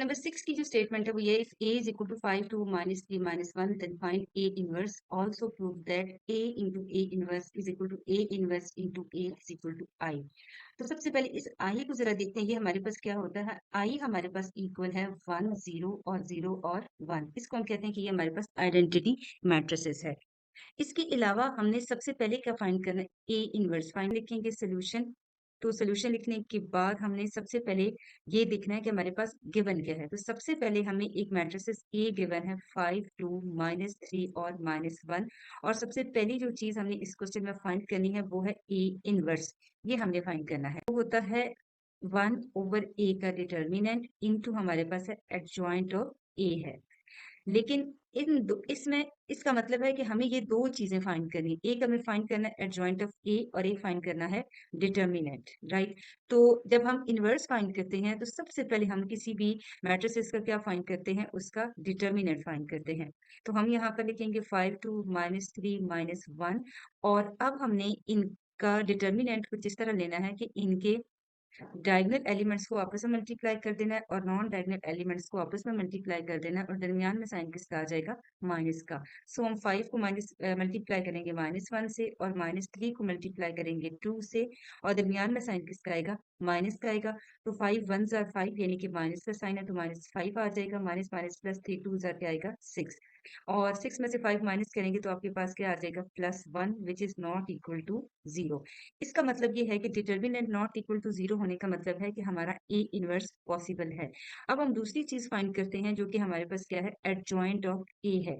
Number 6 की जो statement है वो ये, if a is equal to 5 2 minus 3 minus 1 then find a inverse, also prove that a into a inverse is equal to a inverse into a is equal to I। तो सबसे पहले इस I को जरा देखते हैं, ये हमारे पास क्या होता है। I हमारे पास इक्वल है 1 0 और 0 और 1। इसको हम कहते हैं कि ये हमारे पास आइडेंटिटी मैट्रिसेस है। इसके अलावा हमने सबसे पहले क्या फाइंड करना है, ए इनवर्स फाइंड लिखेंगे सोल्यूशन। तो सोल्यूशन लिखने के बाद हमने सबसे पहले ये देखना है कि हमारे पास गिवन क्या है। तो सबसे पहले हमें एक मैट्रिसेस ए गिवन है 5 2 -3 और -1। और सबसे पहली जो चीज हमने इस क्वेश्चन में फाइंड करनी है वो है ए इनवर्स। ये हमने फाइंड करना है। वो होता है 1/a का डिटर्मिनेंट इनटू हमारे पास है एडजॉइंट ऑफ ए है। लेकिन इसमें इसका मतलब है कि हमें ये दो चीजें फाइंड करनी है। एक हमें फाइंड करना है एडजॉइंट ऑफ ए और एक फाइंड करना है डिटर्मिनेंट, राइट। तो जब हम इनवर्स फाइंड करते हैं तो सबसे पहले हम किसी भी मैट्रिसेस का क्या फाइंड करते हैं, उसका डिटर्मिनेंट फाइंड करते हैं। तो हम यहाँ पर लिखेंगे 5 2 -3 -1। और अब हमने इनका डिटर्मिनेंट कुछ इस तरह लेना है कि इनके डायगोनल एलिमेंट्स को आपस में मल्टीप्लाई कर देना है और नॉन डायगोनल एलिमेंट्स को आपस में मल्टीप्लाई कर देना है, और दरमियान में साइन किसका आ जाएगा, माइनस का। सो हम 5 को माइनस मल्टीप्लाई करेंगे -1 से और -3 को मल्टीप्लाई करेंगे 2 से, और दरमियान में साइन किसका आएगा, माइनस का आएगा। तो 5 1 जार 5 यानी कि माइनस का साइन है तो -5 आ जाएगा। माइनस माइनस प्लस 3 2 जार क्या आएगा 6। और 6 में से 5 माइनस करेंगे तो आपके पास क्या आ जाएगा, +1 which is not equal to 0। इसका मतलब ये है कि डिटर्मिनेंट नॉट इक्वल टू 0 होने का मतलब है कि हमारा ए इनवर्स पॉसिबल है। अब हम दूसरी चीज फाइंड करते हैं जो कि हमारे पास क्या है, एडजॉइंट ऑफ ए है।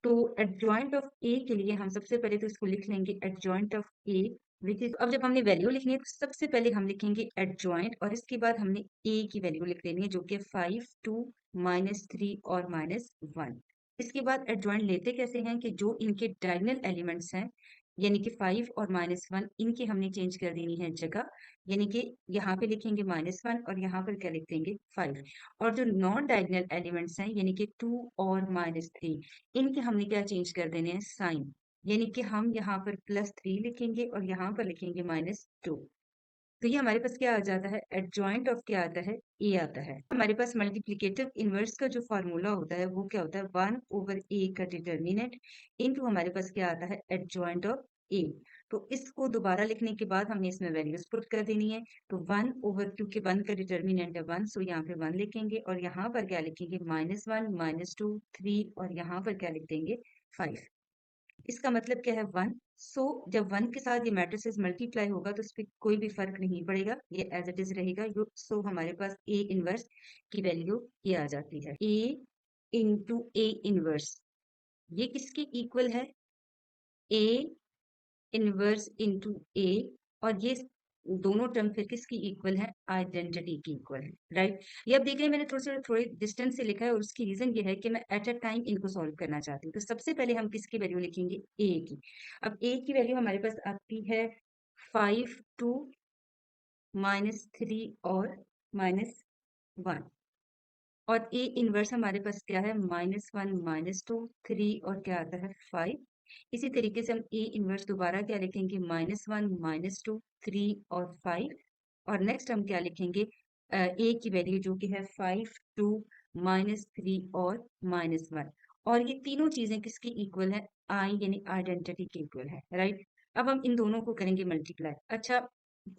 तो एडजॉइंट ऑफ ए के लिए हम सबसे पहले तो इसको लिख लेंगे adjoint of A which is. अब जब हमने वैल्यू लिखनी है तो सबसे पहले हम लिखेंगे एडजॉइंट और इसके बाद हमने ए की वैल्यू लिख लेनी है जो कि 5 2 -3 और -1। इसके बाद एडजॉइंट लेते कैसे हैं कि जो इनके डायगोनल एलिमेंट्स हैं, यानी कि 5 और -1, इनकी हमने चेंज कर देनी है जगह। यानी कि यहाँ पे लिखेंगे -1 और यहाँ पर क्या लिख देंगे 5। और जो नॉन डायगोनल एलिमेंट्स हैं यानी कि 2 और -3, इनके हमने क्या चेंज कर देने हैं, साइन। यानी कि हम यहाँ पर +3 लिखेंगे और यहाँ पर लिखेंगे -2। तो ये हमारे पास क्या आ जाता है, एडजॉइंट ऑफ क्या आता है, ए आता है। हमारे पास मल्टीप्लिकेटिव इनवर्स का जो फार्मूला होता है वो क्या होता है, 1/a का डिटर्मिनेंट इनटू हमारे पास क्या आता है, एडजॉइंट ऑफ ए। तो इसको दोबारा लिखने के बाद हमने इसमें वैल्यूज पुट कर देनी है। तो 1/, क्योंकि 1 का डिटर्मिनेंट है 1, सो यहाँ पे 1 लिखेंगे और यहाँ पर क्या लिखेंगे, -1 -2 3 और यहाँ पर क्या लिख देंगे 5। इसका मतलब क्या है, 1। सो जब 1 के साथ ये मैट्रिसेस मल्टीप्लाई होगा तो उस पर कोई भी फर्क नहीं पड़ेगा, ये एज इट इज रहेगा। सो हमारे पास ए इनवर्स की वैल्यू ये आ जाती है, ए इंटू ए इनवर्स। ये किसके इक्वल है, ए इनवर्स इंटू ए। और ये दोनों टर्म फिर किसकी इक्वल है, आइडेंटिटी की इक्वल है, राइट। ये अब देख रहे हैं मैंने थोड़े डिस्टेंस से लिखा है और उसकी रीजन ये है कि मैं एट अ टाइम इनको सॉल्व करना चाहती हूँ। तो सबसे पहले हम किसकी वैल्यू लिखेंगे, ए की। अब ए की वैल्यू हमारे पास आती है 5 2 -3 और -1। और ए इनवर्स हमारे पास क्या है, -1 -2 3 और क्या आता है 5। इसी तरीके से हम ए इनवर्स दोबारा क्या लिखेंगे, -1 -2 3 और 5। और नेक्स्ट हम क्या लिखेंगे, ए की वैल्यू जो कि है 5 2 -3 और -1। और ये तीनों चीजें किसकी इक्वल है, आई यानी आइडेंटिटी की इक्वल है, राइट। अब हम इन दोनों को करेंगे मल्टीप्लाई। अच्छा,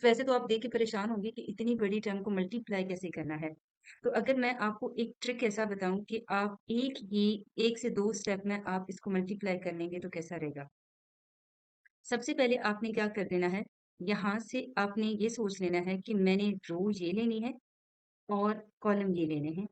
वैसे तो आप देख के परेशान होंगे कि इतनी बड़ी टर्म को मल्टीप्लाई कैसे करना है। तो अगर मैं आपको एक ट्रिक ऐसा बताऊं कि आप एक से दो स्टेप में आप इसको मल्टीप्लाई कर लेंगे तो कैसा रहेगा। सबसे पहले आपने क्या कर देना है, यहाँ से आपने ये सोच लेना है कि मैंने रो ये लेनी है और कॉलम ये लेने हैं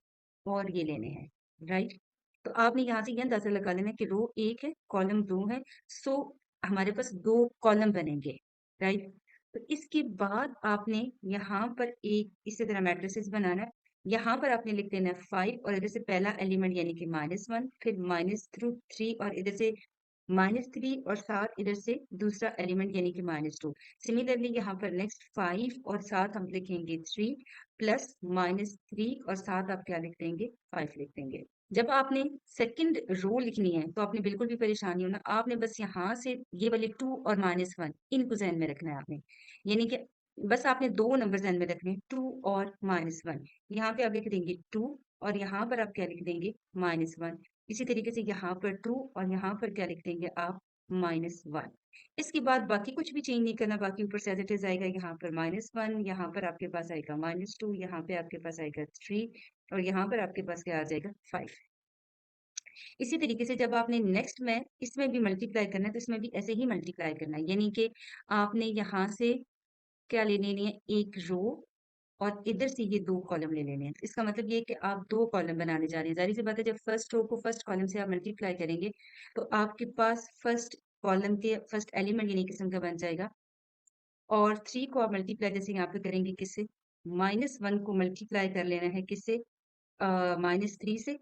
और ये लेने हैं, राइट। तो आपने यहाँ से ये अंदाजा लगा लेना कि रो एक है कॉलम दो है। सो हमारे पास दो कॉलम बनेंगे, राइट। तो इसके बाद आपने यहाँ पर एक इसी तरह मैट्रिसेस बनाना है। यहाँ पर आपने लिख देना है 5 और इधर से पहला एलिमेंट यानी कि -1, फिर -3 और इधर से -3 और साथ इधर से दूसरा एलिमेंट यानी कि -2। सिमिलरली यहाँ पर नेक्स्ट 5 और साथ हम लिखेंगे 3 प्लस -3 और साथ आप क्या लिख देंगे, 5 लिख देंगे। जब आपने सेकंड रो लिखनी है तो आपने बिल्कुल भी परेशानी नहीं होना, आपने बस यहाँ से ये वाले 2 और -1 इनको ध्यान में रखना है आपने। यानी कि बस आपने दो नंबर ध्यान में रखने हैं, 2 और -1। यहाँ पे आप लिख देंगे 2 और यहाँ पर आप क्या लिख देंगे -1। इसी तरीके से यहाँ पर ट्रू और यहाँ पर क्या लिख देंगे आप -1। इसके बाद बाकी कुछ भी चेंज नहीं करना, बाकी ऊपर से एज इट इज आएगा। यहाँ पर -1, यहाँ पर आपके पास आएगा -2, यहाँ पे आपके पास आएगा 3 और यहाँ पर आपके पास क्या आ जाएगा 5। इसी तरीके से जब आपने नेक्स्ट में इसमें भी मल्टीप्लाई करना है तो इसमें भी ऐसे ही मल्टीप्लाई करना है, यानी कि आपने यहाँ से क्या ले लेनी है, एक रो और इधर से ये 2 कॉलम ले लेने हैं। इसका मतलब ये है कि आप 2 कॉलम बनाने जा रहे हैं। ज़ाहिर-सी बात है जब फर्स्ट रो को फर्स्ट कॉलम से आप मल्टीप्लाई करेंगे तो आपके पास फर्स्ट कॉलम के फर्स्ट एलिमेंट यानी किस्म का बन जाएगा और 3 को आप मल्टीप्लाई जैसे यहाँ पे करेंगे किससे, -1 को मल्टीप्लाई कर लेना है किससे, -3 से,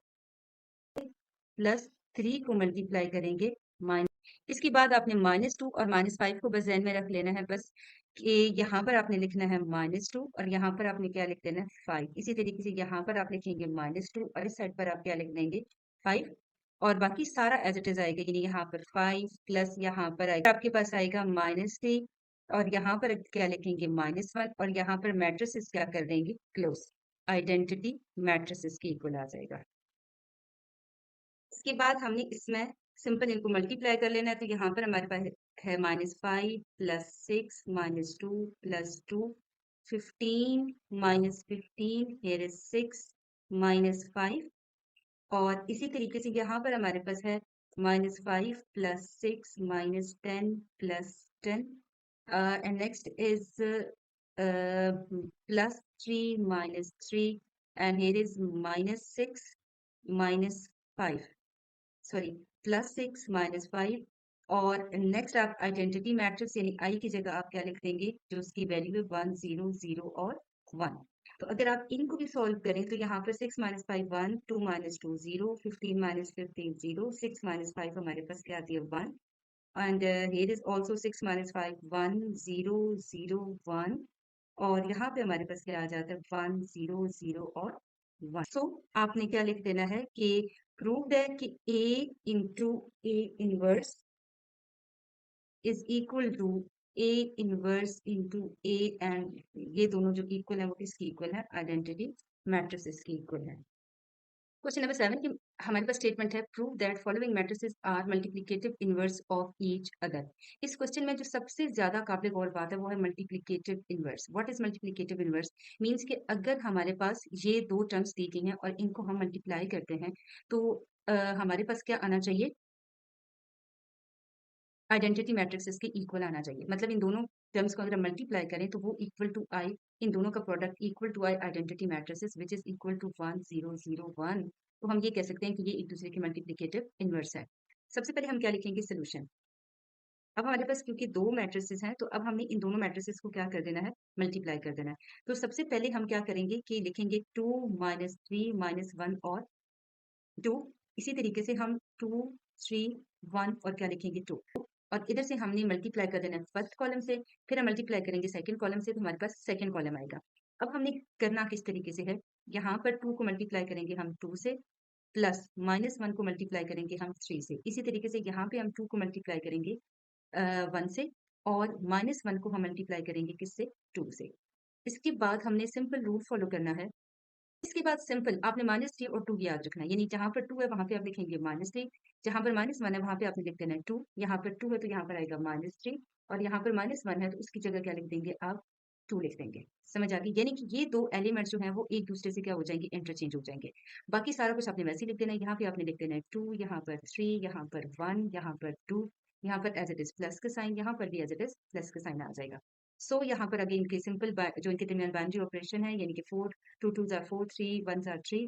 +3 को मल्टीप्लाई करेंगे इसके बाद आपने -2 और -5 को बस ज़हन में रख लेना है बस कि यहाँ पर आपने लिखना है -2 और यहाँ पर आपने क्या लिख देना है 5। इसी तरीके से यहाँ पर आप लिखेंगे -2 और इस साइड पर आप क्या लिख देंगे 5 और बाकी सारा एज इट इज आएगा, यानी यहाँ पर 5 प्लस यहाँ पर आएगा आपके पास आएगा -3 और यहाँ पर क्या लिखेंगे -1 और यहाँ पर मैट्रिसेस क्या कर देंगे क्लोज, आइडेंटिटी मैट्रिसेस की इक्वल आ जाएगा। इसके बाद हमने इसमें सिंपल इनको मल्टीप्लाई कर लेना है तो यहाँ पर हमारे पास है -5 + 6 -2 + 2 15 -15 here is 6 -5 और इसी तरीके से यहाँ पर हमारे पास है -5 + 6 -10 + 10 and next is +3 -3 and here is -6 -5 sorry +6 -5 और नेक्स्ट आप आइडेंटिटी मैट्रिक्स यानी आई की जगह आप क्या लिख देंगे जो उसकी वैल्यू है 1 0 0 और 1। तो अगर आप इनको भी सॉल्व करें तो यहाँ पर 6 - 5 1 2 - 2 0 15 - 15 0 6 - 5 हमारे पास क्या आती है 1 एंड here is also 6 - 5 1 0 0 1 और यहाँ पे हमारे पास क्या आ जाता है 1 0 0 और 1। सो आपने क्या लिख देना है कि प्रूव्ड है कि A into A inverse is equal to A inverse into A and ये दोनों जो इक्वल है वो किसकी इक्वल है, आइडेंटिटी मैट्रिसेस की इक्वल है। क्वेश्चन नंबर 7 की हमारे पास स्टेटमेंट है prove that following matrices are multiplicative inverse of each other. इस क्वेश्चन में जो सबसे ज्यादा काबिल गौर बात है वो है multiplicative inverse. What is multiplicative inverse means कि अगर हमारे पास ये दो टर्म्स दी गई हैं और इनको हम मल्टीप्लाई करते हैं तो हमारे पास क्या आना चाहिए, आइडेंटिटी मैट्रिक्स इसके इक्वल आना चाहिए। मतलब इन दोनों टर्म्स को अगर हम मल्टीप्लाई करें तो वो इक्वल टू आई, इन दोनों का product equal to I identity matrices which is equal to 1 0 0 1। तो हम ये कह सकते हैं कि ये एक दूसरे के मल्टीप्लिकेटिव इनवर्स है। सबसे पहले हम क्या लिखेंगे सोल्यूशन। अब हमारे पास क्योंकि दो मैट्रिसेस हैं तो अब हमने इन दोनों मैट्रिसेस को क्या कर देना है, मल्टीप्लाई कर देना है। तो सबसे पहले हम क्या करेंगे कि लिखेंगे 2 -3 -1 और 2। इसी तरीके से हम 2 3 1 और क्या लिखेंगे 2 और इधर से हमने मल्टीप्लाई कर देना है फर्स्ट कॉलम से, फिर हम मल्टीप्लाई करेंगे सेकंड कॉलम से तो हमारे पास सेकंड कॉलम आएगा। अब हमने करना किस तरीके से है, यहाँ पर 2 को मल्टीप्लाई करेंगे हम 2 से प्लस -1 को मल्टीप्लाई करेंगे हम 3 से। इसी तरीके से यहाँ पे हम 2 को मल्टीप्लाई करेंगे 1 से और -1 को हम मल्टीप्लाई करेंगे किससे, 2 से। इसके बाद हमने सिंपल रूल फॉलो करना है। इसके बाद सिंपल आपने -3 और 2 याद रखना है, यानी जहाँ पर 2 है वहाँ पे आप लिखेंगे -3, जहाँ पर -1 है वहाँ पे आपने लिख देना है 2, यहाँ पर 2 है तो यहाँ पर आएगा -3 और यहाँ पर -1 है तो उसकी जगह क्या लिख देंगे आप 2 लिख देंगे। समझ आ गई? यानी कि ये दो एलिमेंट्स जो हैं वो एक दूसरे से क्या हो जाएंगे, इंटरचेंज हो जाएंगे। बाकी सारा कुछ आपने वैसे ही लिख देना है, यहाँ पे आपने लिख देना है 2, यहाँ पर 3, यहाँ पर 1, यहाँ पर 2, यहाँ पर एज इट इज प्लस का साइन, यहाँ पर भी एज इट इज प्लस का साइन आ जाएगा। सो यहाँ पर अगेन इनके सिंपल जो इनके दरमियान बाइनरी ऑपरेशन है यानी कि 4 2 2s are 4 3 1s are 3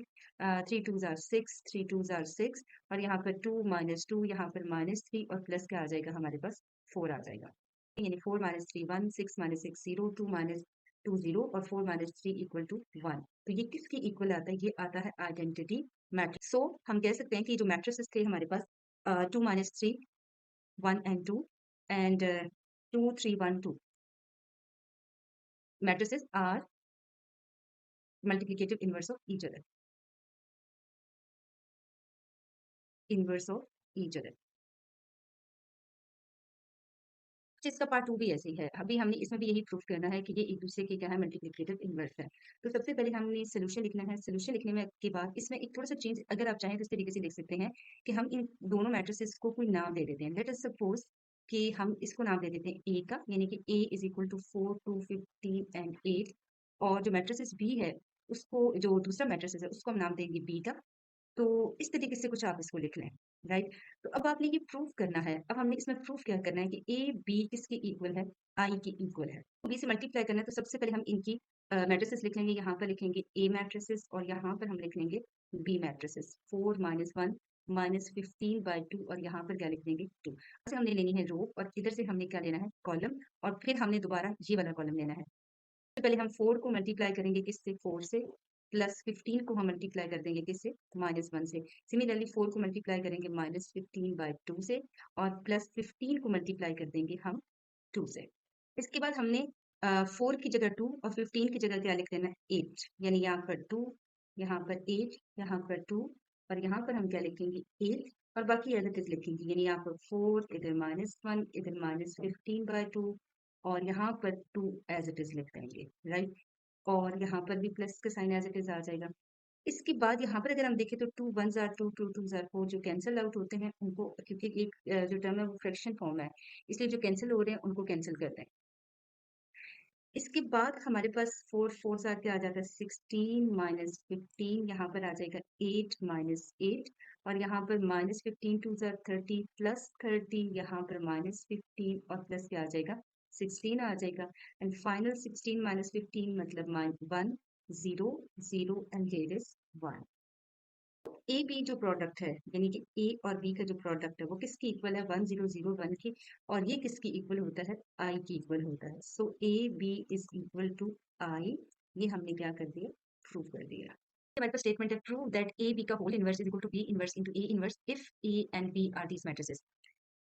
3 2s are 6 3 2s are 6 और यहाँ पर 2 -2 यहाँ पर -3 और प्लस क्या आ जाएगा हमारे पास 4 आ जाएगा, यानी 4 -3 1 6 -6 0 2 -2 0 और 4 -3 इक्वल टू 1। तो ये किसकी इक्वल आता है, ये आता है आइडेंटिटी मैट्रिक्स। सो हम कह सकते हैं कि जो मैट्रिसेस थे हमारे पास 2 -3 1 and 2 and 2 3 1 2 matrices are multiplicative inverse of each other, inverse of each other। इसका पार्ट 2 भी ऐसे ही है। अभी हमने इसमें भी यही प्रूफ करना है कि ये एक-दूसरे के क्या है मल्टीप्लिकेटिव इन्वर्स है। तो सबसे पहले हमने सॉल्यूशन लिखना है। सॉल्यूशन लिखने में के बाद इसमें एक थोड़ा-सा चेंज अगर आप चाहें तो इस तरीके से लिख सकते हैं कि हम इन दोनों मैट्रिसेस को कोई नाम दे देते हैं। लेट अस सपोज कि हम इसको नाम दे देते हैं ए का, यानी कि A is equal to 4, 2, 15 and 8 और जो मैट्रिसेस B है, उसको जो दूसरा मैट्रिसेस है उसको हम नाम देंगे B का। तो इस तरीके से कुछ आप इसको लिख लें, राइट? तो अब आपने ये प्रूव करना है। अब हमने इसमें प्रूव क्या करना है कि ए बी किसके इक्वल है? आई के इक्वल है। बी से मल्टीप्लाई करना है तो सबसे पहले हम इनकी मैट्रिसेस लिख लेंगे। यहाँ पर लिखेंगे ए मैट्रिसेस और यहाँ पर हम लिख लेंगे बी मैट्रिसेस। 4 माइनस 1 माइनस 15/2 और यहाँ पर क्या लिख देंगे 2। ऐसे हमने लेनी है रो और इधर से हमने क्या लेना है कॉलम और फिर हमने दोबारा ये वाला कॉलम लेना है। सबसे पहले हम 4 को मल्टीप्लाई करेंगे किससे 4 से प्लस 15 को हम मल्टीप्लाई कर देंगे किससे -1 से। सिमिलरली 4 को मल्टीप्लाई करेंगे -15/2 से और प्लस 15 को मल्टीप्लाई कर देंगे हम 2 से। इसके बाद हमने 4 की जगह 2 और 15 की जगह क्या लिख देना है 8 यानी यहाँ पर 2 यहाँ पर 8 यहाँ पर 2 और यहाँ पर हम क्या लिखेंगे 8 और बाकी एज इट इज लिखेंगे यानी यहाँ पर 4 इधर -1 इधर -15/2 और यहाँ पर 2 एज इट इज लिख देंगे, राइट? और यहाँ पर भी प्लस का साइन एज इट इज आ जाएगा। इसके बाद यहाँ पर अगर हम देखें तो 2 1 ज़ार 2 2 2 ज़ार 4 जो कैंसल आउट होते हैं उनको क्योंकि एक जो टर्म है वो फ्रैक्शन फॉर्म है इसलिए जो कैंसिल हो रहे हैं उनको कैंसिल कर दें। इसके बाद हमारे पास 4 4 ज़ार क्या आ जाता है 16 माइनस 15 यहाँ पर आ जाएगा 8 माइनस 8 और यहाँ पर माइनस 15 2 ज़ार 30 प्लस 30 यहाँ पर माइनस 15 और प्लस क्या आ जाएगा 16 आ जाएगा एंड फाइनल 16 माइनस 15 मतलब 1 0 0 and here is 1। A B जो प्रोडक्ट है यानी कि ए और बी का जो प्रोडक्ट है वो किसकी इक्वल है 1001 की और ये किसकी इक्वल होता है आई की इक्वल होता है। So A B is equal to I. ये हमने क्या कर दिया प्रूव कर दिया। हमारे पास स्टेटमेंट है प्रूव दैट ए बी का whole inverse is equal to B inverse into A inverse if A and B are these matrices.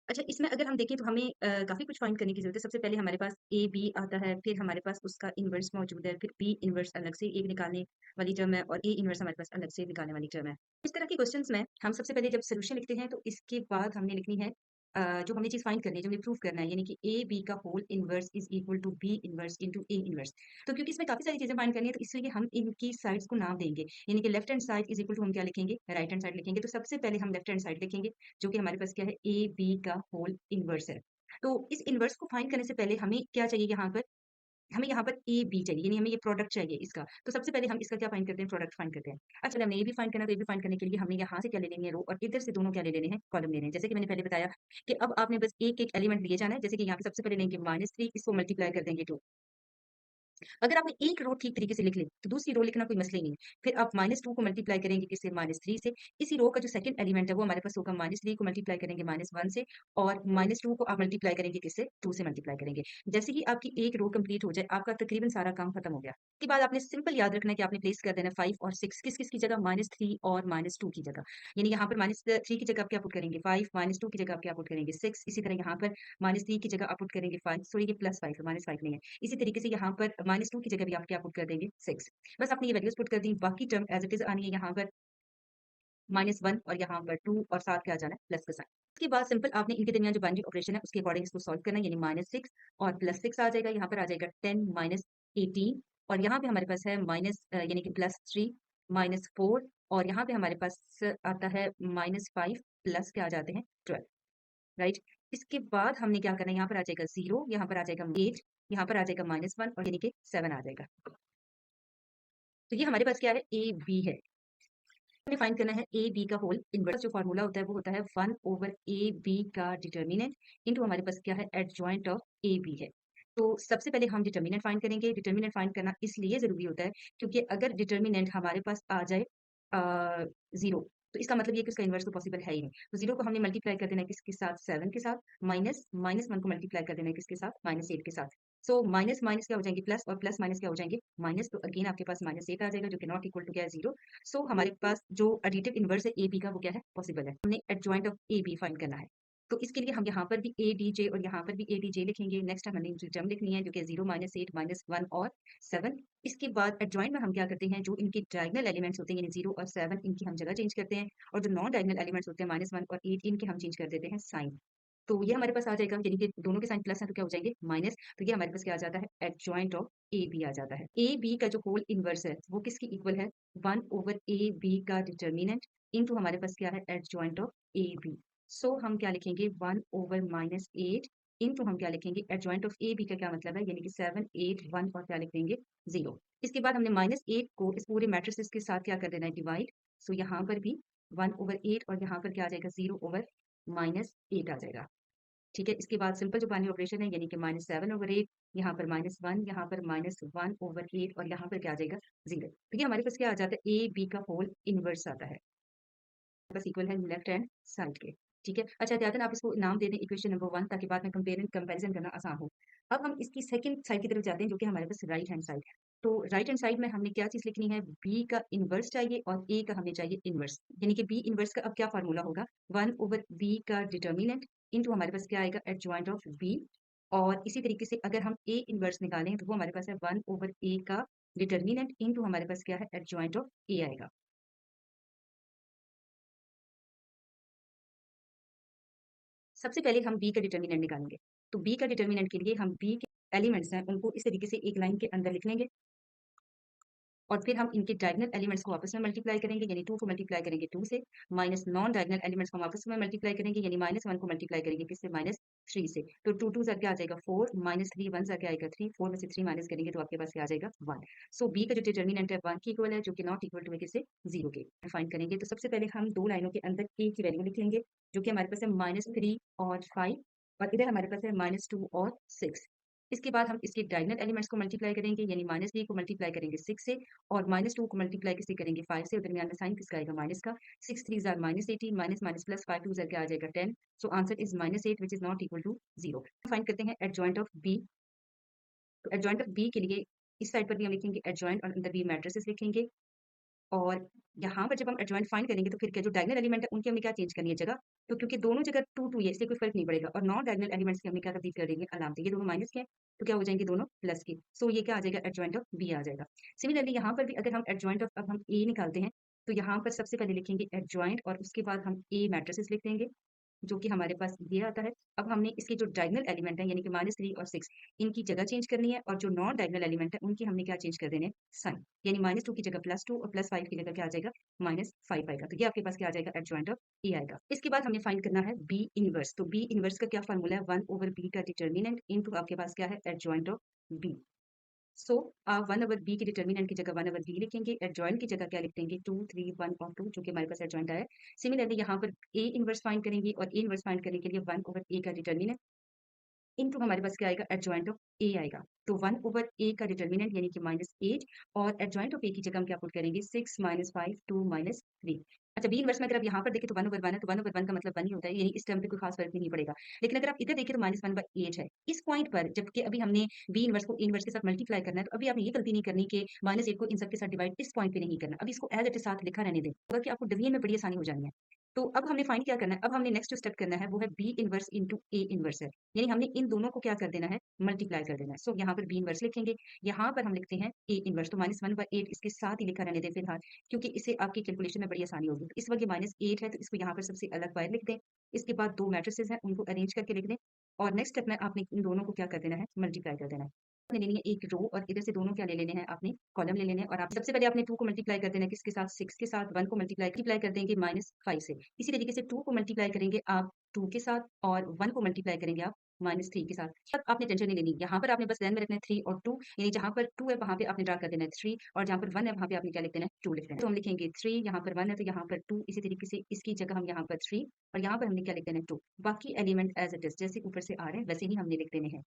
अच्छा इसमें अगर हम देखें तो हमें काफ़ी कुछ फाइंड करने की ज़रूरत है। सबसे पहले हमारे पास ए बी आता है, फिर हमारे पास उसका इन्वर्स मौजूद है, फिर बी इन्वर्स अलग से एक निकालने वाली टर्म है और ए इन्वर्स हमारे पास अलग से निकालने वाली टर्म है। इस तरह के क्वेश्चंस में हम सबसे पहले जब सॉल्यूशन लिखते हैं तो इसके बाद हमने लिखनी है जो हमने चीज़ फाइंड करनी है, जो हमें प्रूव करना है यानी कि ए बी का whole inverse is equal to B inverse into A inverse. तो क्योंकि इसमें काफ़ी सारी चीज़ें फाइंड करनी है तो इसलिए हम इनकी साइड्स को नाम देंगे यानी कि left hand side is equal to हम क्या लिखेंगे राइट हैंड साइड लिखेंगे। तो सबसे पहले हम लेफ्ट हैंड साइड लिखेंगे जो कि हमारे पास क्या है ए बी का होल इन्वर्स है। तो इस इन्वर्स को फाइंड करने से पहले हमें क्या चाहिए यहाँ पर हमें यहाँ पर ए बी चाहिए यानी हमें ये प्रोडक्ट चाहिए इसका। तो सबसे पहले हम इसका क्या फाइंड करते हैं प्रोडक्ट फाइंड करते हैं। अच्छा चलिए हमने ए बी फाइंड करना तो ए बी फाइंड करने के लिए हमने यहाँ से क्या ले लेनी है रो और इधर से दोनों क्या ले लेने हैं कॉलम ले लेने हैं। जैसे कि मैंने पहले बताया कि अब आपने बस एक एक एलिमेंट लिए जाना है। जैसे कि यहाँ पे सबसे पहले लेंगे -3 इसको मल्टीप्लाई कर देंगे 2। अगर आपने एक रो ठीक तरीके से लिख ली तो दूसरी रो लिखना कोई मसला ही नहीं है। फिर आप -2 को मल्टीप्लाई करेंगे किससे -3 से। इसी रो का जो सेकंड एलिमेंट है वो हमारे पास होगा -3 को मल्टीप्लाई करेंगे -1 से और -2 को आप मल्टीप्लाई करेंगे किससे 2 से मल्टीप्लाई करेंगे। जैसे ही आपकी एक रो कंप्लीट हो जाए आपका तकरीबन सारा काम खत्म हो गया। उसके बाद आपने सिंपल याद रखना है कि आपने प्लेस कर देना 5 और 6 किस-किस की जगह -3 और -2 की जगह। यानी यहाँ पर -3 की जगह आप क्या पुट करेंगे 5 -2 की जगह आप क्या पुट करेंगे 6 इसी तरह यहाँ पर -3 की जगह आप पुट करेंगे 5 सॉरी ये +5 है -5 नहीं है। इसी तरीके से यहाँ पर -2 की जगह भी आप क्या पुट कर देंगे 6। बस आपने ये वैल्यूज पुट कर दी बाकी टर्म एज इट इज आनी है यहाँ पर -1 और यहाँ पर 2 और साथ क्या आ जाना है प्लस का साइन। उसके बाद सिंपल आपने इनके दरमियान जो बाइनरी ऑपरेशन है उसके अकॉर्डिंग इसको सॉल्व करना है यानी -6 और +6 आ जाएगा। यहाँ पर आ जाएगा 10 -18 और यहाँ पे हमारे पास है माइनस यानी कि +3 -4 और यहाँ पे हमारे पास आता है -5 प्लस क्या आ जाते हैं 12, राइट? इसके बाद हमने क्या करना है यहाँ पर आ जाएगा 0 यहाँ पर आ जाएगा 8 यहाँ पर आ जाएगा -1 और यानी कि 7 आ जाएगा। तो ये हमारे पास क्या है ए बी है। हमें फाइंड करना है ए बी का होल इनवर्स जो फार्मूला होता है वो होता है 1 ए बी का डिटर्मिनेंट इनटू हमारे पास क्या है एडजॉइंट ऑफ ए बी है। तो सबसे पहले हम डिटर्मिनेंट फाइंड करेंगे। डिटर्मिनेंट फाइंड करना इसलिए जरूरी होता है क्योंकि अगर डिटर्मिनेंट हमारे पास आ जाए 0 तो इसका मतलब ये कि उसका इन्वर्स तो पॉसिबल है ही नहीं। तो 0 को हमने मल्टीप्लाई कर देना है किसके साथ 7 के साथ माइनस -1 को मल्टीप्लाई कर देना है किसके साथ -8 के साथ। सो माइनस माइनस क्या हो जाएंगे प्लस और प्लस माइनस क्या हो जाएंगे माइनस। तो अगेन आपके पास -8 आ जाएगा जो कि नॉट इक्वल टू क्या है 0। सो हमारे पास जो एडिटिव इन्वर्स है ए बी का वो क्या है पॉसिबल है। हमने adjoint of A B find करना है। तो इसके लिए हम यहाँ पर भी ए डी जे और यहाँ पर भी ए डी जे लिखेंगे। नेक्स्ट हमें टर्म लिखनी है जो कि 0 -8 -1 और 7। इसके बाद एडजॉइंट में हम क्या करते हैं जो इनके डायगोनल एलिमेंट्स होते हैं यानी 0 और 7 इनकी हम जगह चेंज करते हैं और जो नॉन डायगोनल एलिमेंट्स होते हैं -1 और 8 इनके हम चेंज कर देते हैं साइन। तो ये हमारे पास आ जाएगा, यानी कि दोनों के साइन प्लस है तो क्या हो जाएंगे माइनस। तो ये हमारे पास क्या आ जाता है, एडजॉइंट ऑफ ए बी आ जाता है। ए बी का जो होल इनवर्स है वो किसकी इक्वल है, 1/a b का डिटर्मिनेंट इनटू हमारे पास क्या है एडजॉइंट ऑफ ए बी। सो हम क्या लिखेंगे 1/-8 इनटू हम क्या लिखेंगे एडजॉइंट ऑफ ए बी का क्या मतलब है, यानी कि 7 8 1 और क्या लिख देंगे 0। इसके बाद हमने -8 को इस पूरे मैट्रिसेस के साथ क्या कर देना है डिवाइड। सो यहाँ पर भी 1/8 और यहाँ पर क्या आ जाएगा 0/-8 आ जाएगा। ठीक है, इसके बाद सिंपल जो बाइनरी ऑपरेशन है, यानी कि -7/8, यहाँ पर -1, यहाँ पर -1/8 और यहाँ पर क्या आ जाएगा 0। तो ये हमारे पास क्या आ जाता है, ए बी का होल इनवर्स आता है, बस इक्वल है लेफ्ट हैंड साइड के। ठीक है, अच्छा ध्यान आप इसको नाम दे दें इक्वेशन नंबर 1, ताकि बाद में कंपेरिजन करना आसान हो। अब हम इसकी सेकंड साइड की तरफ जाते हैं, जो कि हमारे पास राइट हैंड साइड है। तो राइट हैंड साइड में हमने क्या चीज लिखनी है, बी का इनवर्स चाहिए और ए का हमें चाहिए इनवर्स, यानी कि बी इनवर्स का अब क्या फार्मूला होगा, 1/b का डिटर्मिनेंट इनटू हमारे पास क्या आएगा एडजॉइंट ऑफ बी। और इसी तरीके से अगर हम ए इनवर्स निकालें तो वो हमारे पास है 1/a का डिटर्मिनेंट इनटू हमारे पास क्या है एडजॉइंट ऑफ ए आएगा। सबसे पहले हम बी का डिटर्मिनेंट निकालेंगे। तो बी का डिटर्मिनेंट के लिए हम बी के एलिमेंट्स हैं उनको इस तरीके से एक लाइन के अंदर लिख लेंगे और फिर हम इनके डायगोनल एलिमेंट्स को आपस में मल्टीप्लाई करेंगे, यानी 2 को मल्टीप्लाई करेंगे 2 से, माइनस नॉन डायगोनल एलिमेंट्स को हम आपस में मल्टीप्लाई करेंगे, यानी -1 को मल्टीप्लाई करेंगे किससे, -3 से। तो 2 2 क्या आ जाएगा 4, -3 1 क्या आएगा 3, 4 में से 3 माइनस करेंगे तो आपके पास क्या आ जाएगा 1। सो बी का जो डिटर्मिनेंट है 1 की इक्वल है, जो कि नॉट इक्वल टू है किससे, 0 के। फाइंड करेंगे तो सबसे पहले हम दो लाइनों के अंदर ए की वैल्यू लिख लेंगे, जो कि हमारे पास है -3 और 5, और इधर हमारे पास है -2 और 6। इसके बाद हम इसके डायगोनल एलिमेंट्स को मल्टीप्लाई करेंगे, यानी -3 को मल्टीप्लाई करेंगे 6 से और -2 को मल्टीप्लाई किससे करेंगे 5 से, और दरमियान में साइन किसका आएगा माइनस का। 6 3 जार -18, माइनस माइनस प्लस 5 2 जार क्या आ जाएगा 10। So answer is -8 which is not equal to 0। Find करते हैं एडजॉइंट ऑफ बी। तो एडजॉइंट ऑफ बी के लिए इस साइड पर भी हम लिखेंगे एडजॉइंट और अंदर भी मैट्रिसेस लिखेंगे। और यहाँ पर जब हम एडजॉइंट फाइंड करेंगे तो फिर क्या जो डायगोनल एलिमेंट है उनकी हमें क्या चेंज करनी है जगह। तो क्योंकि दोनों जगह 2 2 है इसलिए कोई फर्क नहीं पड़ेगा, और नॉन डायगोनल एलिमेंट्स की हमने क्या तब्दील कर देंगे अलामतें, ये दोनों माइनस के हैं तो क्या हो जाएंगे दोनों प्लस के। सो ये क्या आ जाएगा एडजॉइंट ऑफ बी आ जाएगा। सिमिलरली यहाँ पर भी अगर हम एडजॉइंट ऑफ अब हम ए निकालते हैं, तो यहाँ पर सबसे पहले लिखेंगे एडजॉइंट और उसके बाद हम ए मैट्रिसेस लिख देंगे, जो कि हमारे पास ये आता है। अब हमने इसके जो डायगोनल एलिमेंट है यानी कि -3 और 6 इनकी जगह चेंज करनी है, और जो नॉन डायगोनल एलिमेंट है उनकी हमने क्या चेंज कर देने साइन, यानी -2 की जगह +2 और +5 की जगह क्या आ जाएगा -5 आएगा। तो ये आपके पास क्या आ जाएगा एडजॉइंट ऑफ ए आएगा। इसके बाद हमने फाइंड करना है बी इनवर्स। तो बी इनवर्स का क्या फार्मूला है, 1/b का डिटर्मिनेंट इनटू आपके पास क्या है एडजॉइंट ऑफ बी। सो आप 1/b की डिटर्मिनेंट की जगह 1/b लिखेंगे, एडजॉइंट की जगह क्या लिख देंगे 2 3 1 और 2, जो कि हमारे पास एडजॉइंट आया है। सिमिलरली यहाँ पर ए इनवर्स फाइंड करेंगे, और ए इनवर्स फाइंड करने के लिए 1/a का डिटर्मिनेंट इनटू हमारे पास क्या आएगा एडजॉइंट ऑफ ए आएगा। तो 1/a का डिटर्मिनेंट यानी कि -8, और एडजॉइंट ऑफ ए की जगह हम क्या पुट करेंगे 6 -5 2 -3। अच्छा बी इनवर्स में अगर आप यहाँ पर देखें तो 1/1 है, तो 1/1 का मतलब 1 ही होता है, यानी इस टर्म पे कोई खास फर्क नहीं पड़ेगा। लेकिन अगर आप इधर देखें तो -1/8 है इस पॉइंट पर, जबकि अभी हमने बी इनवर्स को ए इनवर्स के साथ मल्टीप्लाई करना है। तो अभी आपने ये गलती नहीं करनी कि -8 को इन सब के साथ डिवाइड इस पॉइंट पे नहीं करना, अभी इसको एज इट इज साथ लिखा रहने दें, होगा कि आपको डिवीजन में बड़ी आसानी हो जानी है। तो अब हमने फाइंड क्या करना है, अब हमने नेक्स्ट जो स्टेप करना है वो है B inverse into A inverse है, यानी हमने इन दोनों को क्या कर देना है मल्टीप्लाई कर देना है। सो यहाँ पर बी इनवर्स लिखेंगे, यहाँ पर हम लिखते हैं ए इनवर्स, तो -1/8 इसके साथ ही लिखा रहने दें फिलहाल, क्योंकि इसे आपकी कैलकुलेशन में बड़ी आसानी होगी। तो इस वक्त ये -8 है तो इसको यहाँ पर सबसे अलग बाहर लिख दें। इसके बाद दो मैट्रिसेस हैं उनको अरेंज करके लिख दें, और नेक्स्ट स्टेप में आपने इन दोनों को क्या कर देना है मल्टीप्लाई कर देना है। आपने लेनी है एक रो, और इधर से दोनों क्या ले लेने हैं आपने कॉलम ले लेने हैं, और आप सबसे पहले आपने 2 को मल्टीप्लाई कर देना है किसके साथ 6 के साथ, 1 को मल्टीप्लाई कर देंगे -5 से। इसी तरीके से 2 को मल्टीप्लाई करेंगे आप 2 के साथ, और 1 को मल्टीप्लाई करेंगे आप -3 के साथ। अब आपने टेंशन नहीं लेनी, यहाँ पर आपने बस ध्यान में रखना है 3 और 2, यानी जहाँ पर 2 है वहाँ पे आपने ड्रा कर देना है 3, और जहाँ पर 1 है वहाँ पे आपने क्या लिख देना है 2 लिख देना है। तो हम लिखेंगे 3, यहाँ पर 1 है तो यहाँ पर 2, इसी तरीके से इसकी जगह हम यहाँ पर 3 और यहाँ पर हमने क्या लिख देना है 2। बाकी एलिमेंट एज इट इज जैसे ऊपर से आ रहे हैं वैसे ही हमने लिख देने हैं।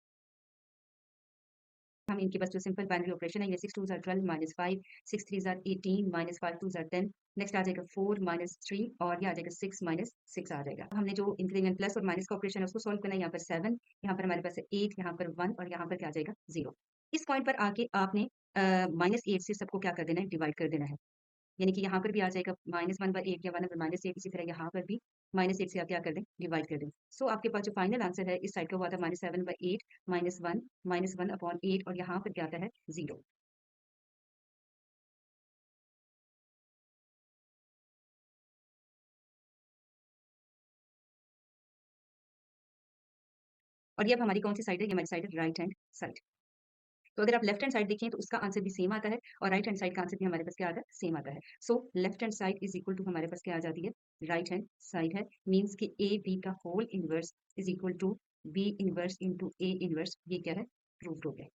हम इनके पास जो सिंपल बाइनरी ऑपरेशन है, ये 6 2 ज़ार 12 -5, 6 3 ज़ार 18, -5 2 ज़ार 10, नेक्स्ट आ जाएगा 4 -3, और ये आ जाएगा 6 -6 आ जाएगा। हमने जो इंक्रीमेंट प्लस और माइनस का ऑपरेशन है उसको सॉल्व करना है, यहाँ पर 7, यहाँ पर हमारे पास है 8, यहाँ पर 1, और यहाँ पर क्या आ जाएगा 0। इस पॉइंट पर आके आपने -8 से सबको क्या कर देना है डिवाइड कर देना है, यानी कि यहाँ पर भी आ जाएगा -1/8 या 1/-8, इसी तरह यहाँ पर भी -8 से आप क्या कर दें डिवाइड कर दें। सो आपके पास जो फाइनल आंसर है इस साइड का हुआ था -7/8 -1 -1/8, और यहाँ पर क्या आता है 0। और ये अब हमारी कौन सी साइड है, ये हमारी साइड है राइट हैंड साइड। तो अगर आप लेफ्ट हैंड साइड देखें तो उसका आंसर भी सेम आता है और राइट हैंड साइड का आंसर भी हमारे पास क्या आता है, सेम आता है। So left hand side is equal to हमारे पास क्या आ जाती है, राइट हैंड साइड है, मीन्स कि ए बी का whole inverse is equal to B inverse into A inverse, ये क्या है, प्रूव्ड हो गया।